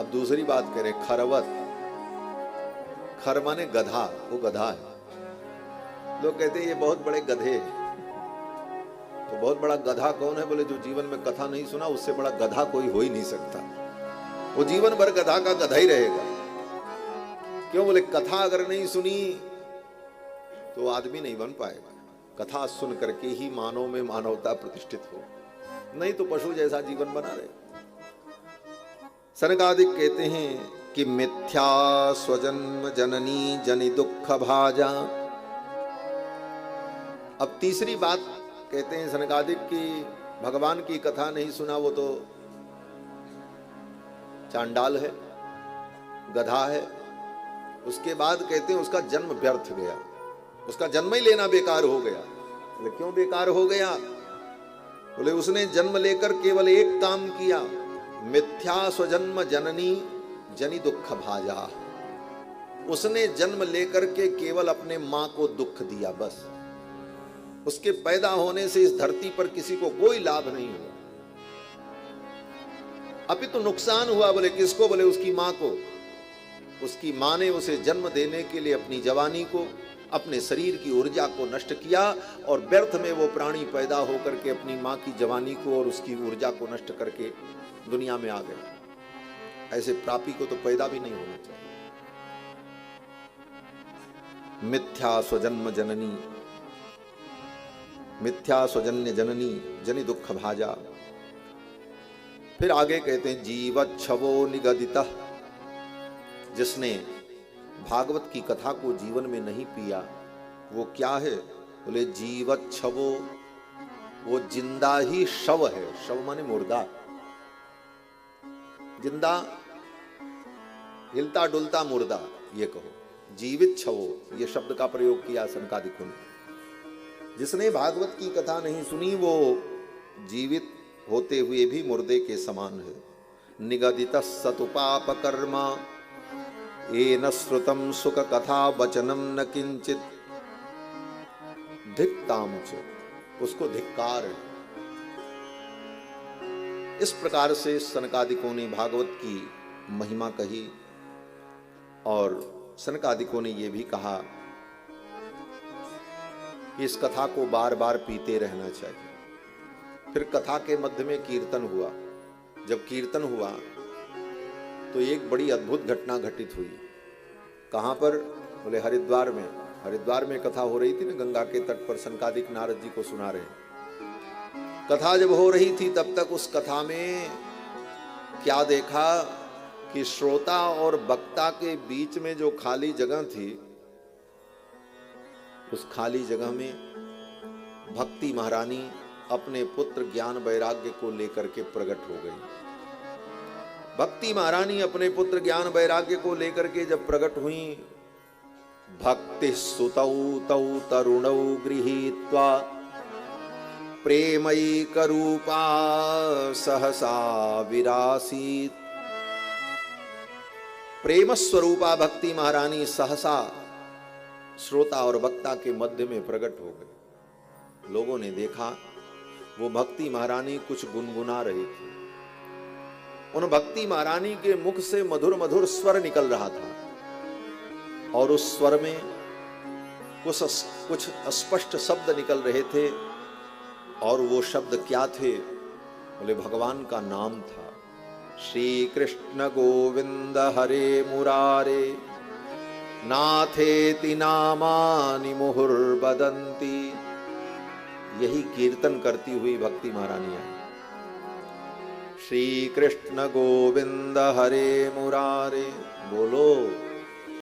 अब दूसरी बात करें, खरवत। खर माने गधा, वो गधा है। लोग कहते हैं ये बहुत बड़े गधे हैं। तो बहुत बड़ा गधा कौन है? बोले जो जीवन में कथा नहीं सुना, उससे बड़ा गधा कोई हो ही नहीं सकता। वो जीवन भर गधा का गधा ही रहेगा। क्यों? बोले कथा अगर नहीं सुनी तो आदमी नहीं बन पाएगा। कथा सुन करके ही मानव में मानवता प्रतिष्ठित हो, नहीं तो पशु जैसा जीवन बना रहे। सनकादिक कहते हैं कि मिथ्या स्वजन्म जननी जनि दुख भाजा। अब तीसरी बात कहते हैं सनकादिक की भगवान की कथा नहीं सुना वो तो चांडाल है, गधा है। उसके बाद कहते हैं उसका जन्म व्यर्थ गया, उसका जन्म ही लेना बेकार हो गया। बोले क्यों बेकार हो गया? बोले उसने जन्म लेकर केवल एक काम किया, मिथ्या स्वजन्म जननी जनि दुख भाजा। उसने जन्म लेकर के केवल अपने मां को दुख दिया, बस। उसके पैदा होने से इस धरती पर किसी को कोई लाभ नहीं हुआ, अभी तो नुकसान हुआ। बोले किसको? बोले उसकी मां को। उसकी मां ने उसे जन्म देने के लिए अपनी जवानी को, अपने शरीर की ऊर्जा को नष्ट किया और व्यर्थ में वो प्राणी पैदा होकर के अपनी मां की जवानी को और उसकी ऊर्जा को नष्ट करके दुनिया में आ गया। ऐसे पापी को तो पैदा भी नहीं होना चाहिए। मिथ्या स्वजन्म जननी, मिथ्या स्वजन्य जननी जनि दुख भाजा। फिर आगे कहते हैं जीवच्छवो निगदितः। जिसने भागवत की कथा को जीवन में नहीं पिया वो क्या है? बोले जीवच्छवो, वो जिंदा ही शव है। शव माने मुर्दा, जिंदा हिलता डुलता मुर्दा, ये कहो जीवित छवो, ये शब्द का प्रयोग किया सनकादिकों ने। जिसने भागवत की कथा नहीं सुनी वो जीवित होते हुए भी मुर्दे के समान है। निगदित सतुपाप कर्मा येन श्रुतम सुख कथा वचनम न किंचित धिक्ताम च, उसको धिक्कार है। इस प्रकार से सनकादिकों ने भागवत की महिमा कही और सनकादिकों ने यह भी कहा कि इस कथा को बार बार पीते रहना चाहिए। फिर कथा के मध्य में कीर्तन हुआ। जब कीर्तन हुआ तो एक बड़ी अद्भुत घटना घटित हुई। कहां पर? बोले हरिद्वार में। हरिद्वार में कथा हो रही थी ना, गंगा के तट पर सनकादिक नारद जी को सुना रहे। कथा जब हो रही थी तब तक उस कथा में क्या देखा कि श्रोता और वक्ता के बीच में जो खाली जगह थी, उस खाली जगह में भक्ति महारानी अपने पुत्र ज्ञान वैराग्य को लेकर के प्रकट हो गई। भक्ति महारानी अपने पुत्र ज्ञान वैराग्य को लेकर के जब प्रकट हुई, भक्ति सुतौ तौ तरुणौ गृहीत्वा प्रेमैक रूपा सहसा विरासीत। प्रेम स्वरूपा भक्ति महारानी सहसा श्रोता और वक्ता के मध्य में प्रकट हो गई। लोगों ने देखा वो भक्ति महारानी कुछ गुनगुना रही थी। उन भक्ति महारानी के मुख से मधुर मधुर स्वर निकल रहा था और उस स्वर में कुछ अस्पष्ट शब्द निकल रहे थे। और वो शब्द क्या थे? बोले भगवान का नाम था। श्री कृष्ण गोविंद हरे मुरारे नाथेति नामानि मुहुर्वदन्ति। यही कीर्तन करती हुई भक्ति महारानी आई। श्री कृष्ण गोविंद हरे मुरारे, बोलो